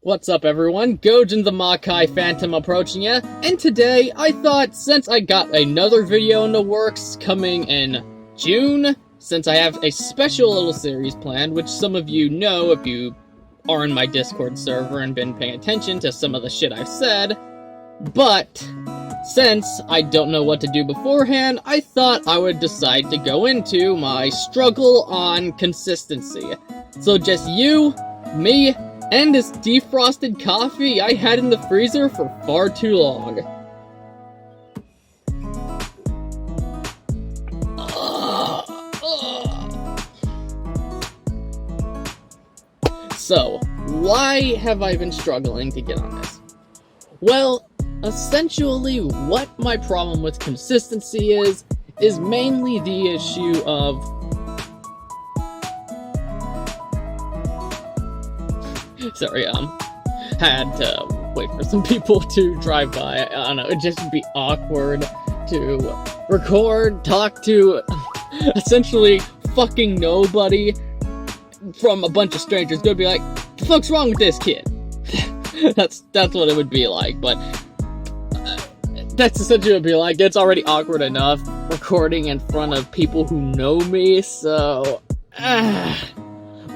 What's up everyone, Gojin the Makai Phantom approaching ya, and today I thought since I got another video in the works coming in June, since I have a special little series planned, which some of you know if you are in my Discord server and been paying attention to some of the shit I've said, but since I don't know what to do beforehand, I thought I would decide to go into my struggle on consistency. So just you, me, and this defrosted coffee I had in the freezer for far too long. So, why have I been struggling to get on this? Well, essentially what my problem with consistency is mainly the issue of sorry, had to wait for some people to drive by. I don't know, it'd just be awkward to record, talk to essentially fucking nobody from a bunch of strangers. Gonna be like, the fuck's wrong with this kid? that's what it would be like, but that's essentially what it would be like. It's already awkward enough recording in front of people who know me, so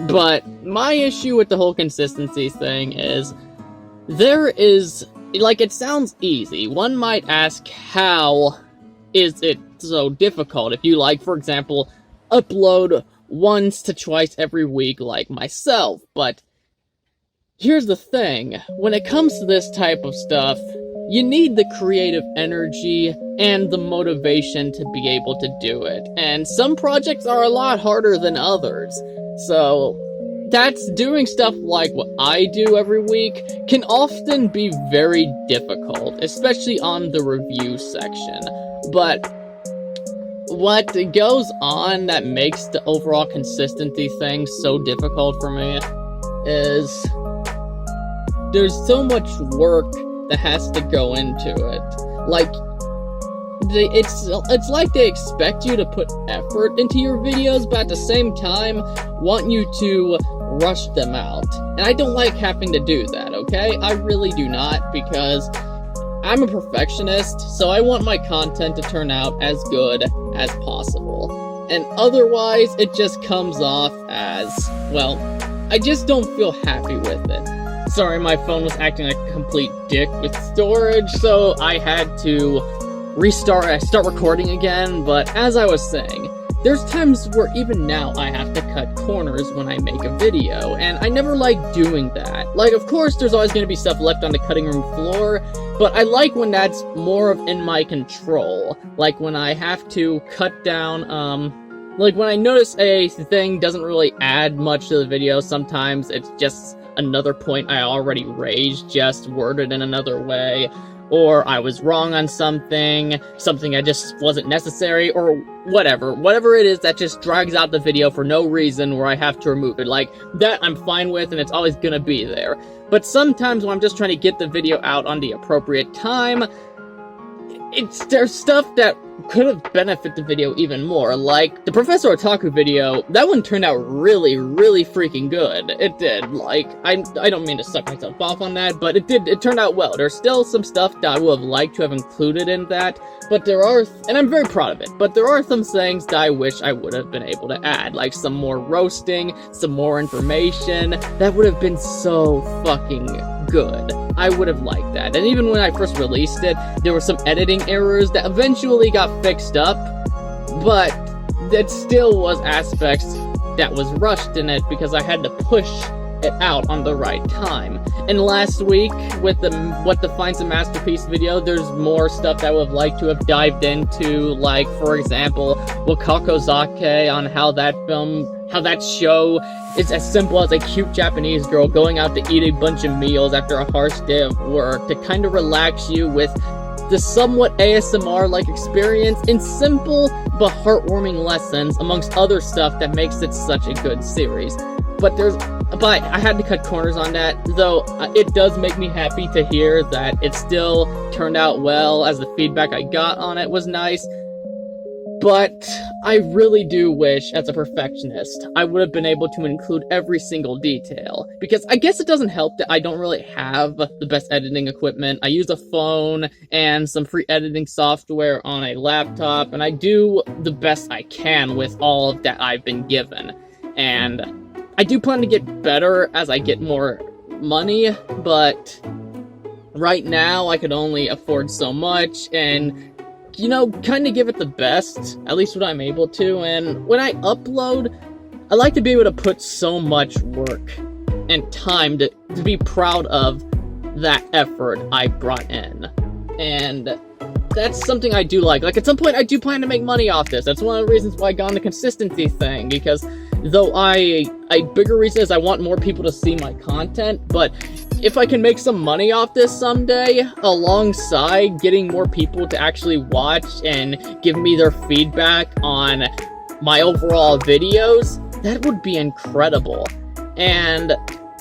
but my issue with the whole consistency thing is, there is, like, it sounds easy. One might ask, how is it so difficult? If you, like, for example, upload once to twice every week like myself, but here's the thing. When it comes to this type of stuff, you need the creative energy and the motivation to be able to do it. And some projects are a lot harder than others. So, that's doing stuff like what I do every week can often be very difficult, especially on the review section. But what goes on that makes the overall consistency thing so difficult for me is there's so much work that has to go into it. Like, it's like they expect you to put effort into your videos, but at the same time want you to rush them out. And I don't like having to do that, okay? I really do not, because I'm a perfectionist, so I want my content to turn out as good as possible. And otherwise, it just comes off as, well, I just don't feel happy with it. Sorry, my phone was acting like a complete dick with storage, so I had to start recording again. But as I was saying, there's times where even now I have to cut corners when I make a video, and I never like doing that. Like, of course, there's always going to be stuff left on the cutting room floor, but I like when that's more of in my control. Like when I have to cut down, like when I notice a thing doesn't really add much to the video, sometimes it's just another point I already raised, just worded in another way. Or I was wrong on something I just wasn't necessary, or whatever it is that just drags out the video for no reason where I have to remove it. Like, that I'm fine with, and it's always gonna be there. But sometimes when I'm just trying to get the video out on the appropriate time, there's stuff that could have benefited the video even more. Like, the Professor Otaku video, that one turned out really, really freaking good. It did. Like, I don't mean to suck myself off on that, but it turned out well. There's still some stuff that I would have liked to have included in that, but there are, and I'm very proud of it, but there are some things that I wish I would have been able to add, like some more roasting, some more information. That would have been so fucking good. I would have liked that. And even when I first released it, there were some editing errors that eventually got fixed up, but that still was aspects that was rushed in it because I had to push it out on the right time. And last week, with the What Defines a Masterpiece video, there's more stuff that I would have liked to have dived into, like, for example, Wakako Zake, on how that show is as simple as a cute Japanese girl going out to eat a bunch of meals after a harsh day of work to kind of relax you with the somewhat ASMR-like experience in simple but heartwarming lessons, amongst other stuff that makes it such a good series. But I had to cut corners on that, though it does make me happy to hear that it still turned out well, as the feedback I got on it was nice. But I really do wish, as a perfectionist, I would have been able to include every single detail. Because I guess it doesn't help that I don't really have the best editing equipment. I use a phone and some free editing software on a laptop, and I do the best I can with all of that I've been given. And I do plan to get better as I get more money, but right now I could only afford so much, and you know, kind of give it the best, at least what I'm able to. And when I upload, I like to be able to put so much work and time to be proud of that effort I brought in. And that's something I do like. Like, at some point, I do plan to make money off this. That's one of the reasons why I got on the consistency thing, because though a bigger reason is I want more people to see my content, but if I can make some money off this someday, alongside getting more people to actually watch and give me their feedback on my overall videos, that would be incredible. And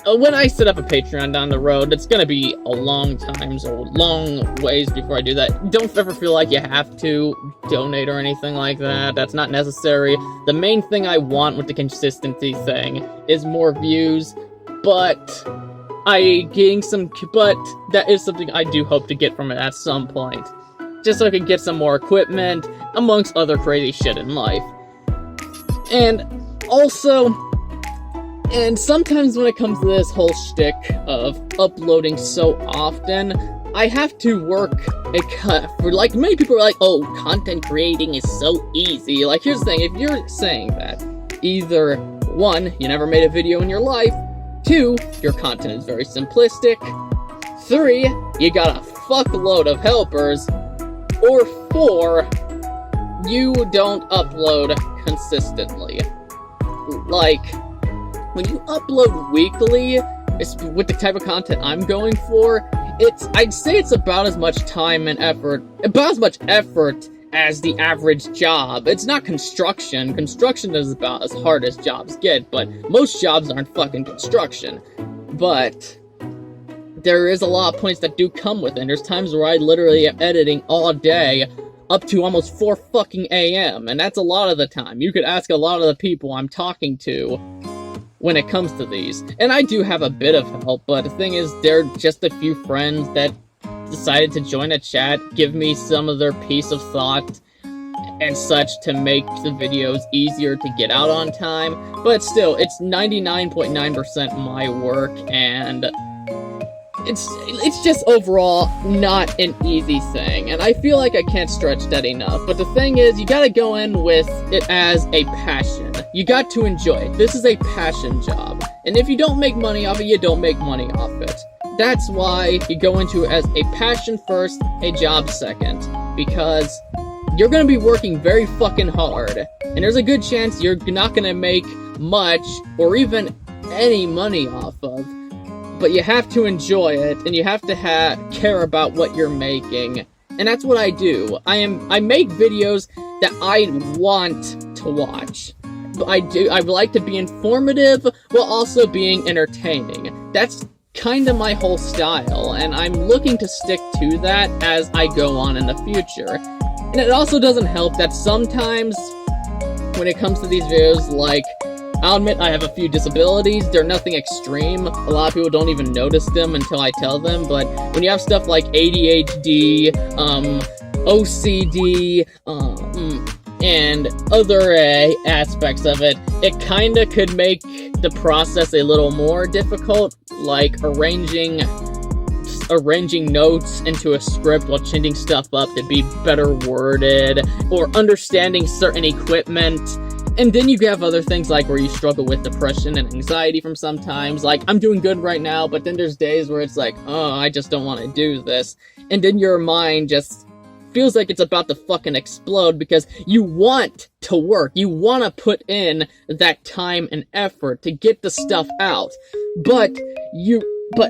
when I set up a Patreon down the road, it's gonna be a long time, so long ways before I do that. Don't ever feel like you have to donate or anything like that. That's not necessary. The main thing I want with the consistency thing is more views, but that is something I do hope to get from it at some point. Just so I can get some more equipment, amongst other crazy shit in life. And also, and sometimes when it comes to this whole shtick of uploading so often, I have to work for, like, many people are like, oh, content creating is so easy. Like, here's the thing, if you're saying that, either, 1, you never made a video in your life, 2, your content is very simplistic, 3, you got a fuckload of helpers, or 4, you don't upload consistently. Like, when you upload weekly, with the type of content I'm going for, I'd say it's about as much time and effort, as the average job. It's not construction. Construction is about as hard as jobs get, but most jobs aren't fucking construction. But there is a lot of points that do come with it. There's times where I literally am editing all day, up to almost 4 fucking AM, and that's a lot of the time. You could ask a lot of the people I'm talking to when it comes to these. And I do have a bit of help, but the thing is, they're just a few friends that decided to join a chat, give me some of their piece of thought and such to make the videos easier to get out on time. But still, it's 99.9% my work, and it's just overall not an easy thing, and I feel like I can't stretch that enough. But the thing is, you gotta go in with it as a passion. You got to enjoy it. This is a passion job, and if you don't make money off it, you don't make money off it. That's why you go into it as a passion first, a job second, because you're gonna be working very fucking hard, and there's a good chance you're not gonna make much or even any money off of. But you have to enjoy it, and you have to care about what you're making. And that's what I do. I make videos that I want to watch. But I like to be informative while also being entertaining. That's kind of my whole style, and I'm looking to stick to that as I go on in the future. And it also doesn't help that sometimes when it comes to these videos, like, I'll admit I have a few disabilities. They're nothing extreme. A lot of people don't even notice them until I tell them, but when you have stuff like ADHD, OCD, and other aspects of it, it kinda could make the process a little more difficult, like arranging notes into a script while changing stuff up to be better worded, or understanding certain equipment. And then you have other things like where you struggle with depression and anxiety from sometimes. Like, I'm doing good right now, but then there's days where it's like, oh, I just don't want to do this. And then your mind just feels like it's about to fucking explode because you want to work. You want to put in that time and effort to get the stuff out. But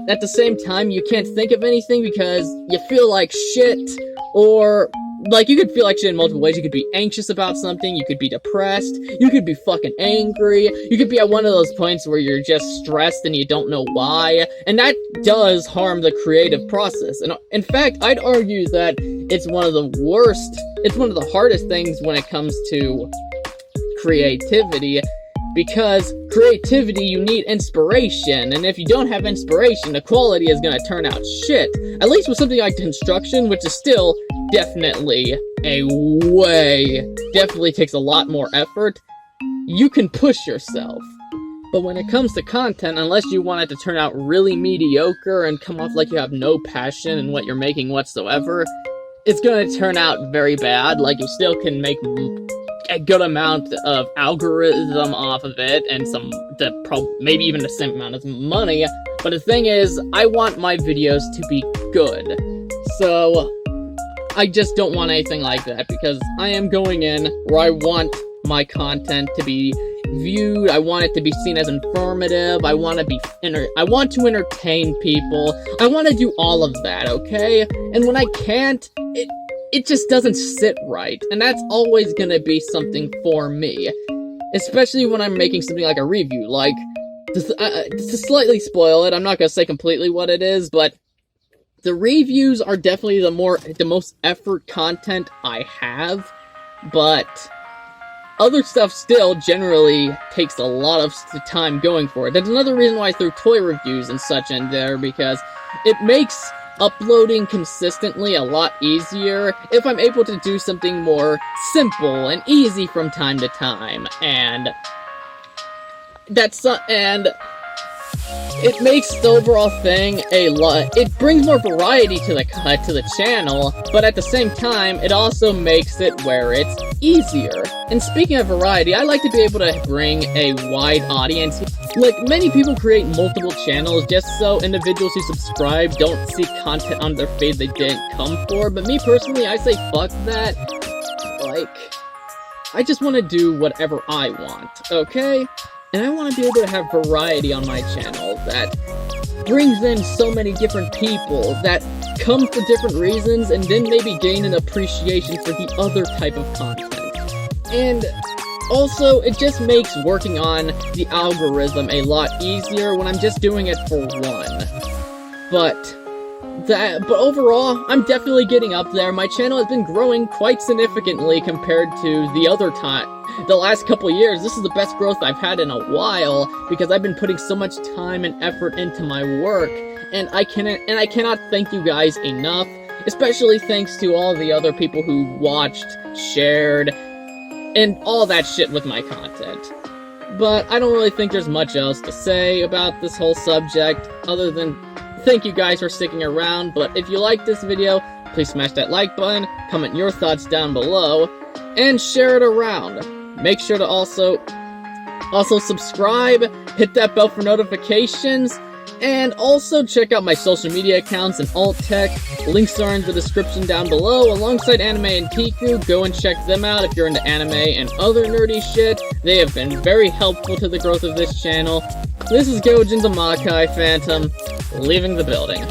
at the same time, you can't think of anything because you feel like shit, or like, you could feel like shit in multiple ways. You could be anxious about something, you could be depressed, you could be fucking angry, you could be at one of those points where you're just stressed and you don't know why, and that does harm the creative process. And in fact, I'd argue that it's one of the hardest things when it comes to creativity, because creativity, you need inspiration, and if you don't have inspiration, the quality is gonna turn out shit. At least with something like construction, which is still definitely takes a lot more effort, you can push yourself. But when it comes to content, unless you want it to turn out really mediocre and come off like you have no passion in what you're making whatsoever, it's gonna turn out very bad. Like, you still can make a good amount of algorithm off of it, and maybe even the same amount of money, but the thing is, I want my videos to be good, so I just don't want anything like that, because I am going in where I want my content to be viewed, I want it to be seen as informative, I want to entertain people, I want to do all of that, okay? And when I can't, it just doesn't sit right, and that's always gonna be something for me. Especially when I'm making something like a review, like, to slightly spoil it, I'm not gonna say completely what it is, but the reviews are definitely the most effort content I have, but other stuff still generally takes a lot of time going for it. That's another reason why I threw toy reviews and such in there, because it makes uploading consistently a lot easier if I'm able to do something more simple and easy from time to time, and it makes the overall thing it brings more variety to the channel, but at the same time, it also makes it where it's easier. And speaking of variety, I like to be able to bring a wide audience. Like, many people create multiple channels just so individuals who subscribe don't see content on their feed they didn't come for, but me personally, I say fuck that. Like, I just want to do whatever I want, okay? And I want to be able to have variety on my channel that brings in so many different people that come for different reasons and then maybe gain an appreciation for the other type of content. And also, it just makes working on the algorithm a lot easier when I'm just doing it for one. But overall, I'm definitely getting up there. My channel has been growing quite significantly compared to the last couple years. This is the best growth I've had in a while, because I've been putting so much time and effort into my work, and I cannot thank you guys enough, especially thanks to all the other people who watched, shared, and all that shit with my content. But I don't really think there's much else to say about this whole subject, other than thank you guys for sticking around. But if you like this video, please smash that like button, comment your thoughts down below, and share it around. Make sure to also subscribe, hit that bell for notifications, and also check out my social media accounts and alt tech. Links are in the description down below, alongside Anteiku. Go and check them out if you're into anime and other nerdy shit. They have been very helpful to the growth of this channel. This is Gojin the Makai Phantom, leaving the building.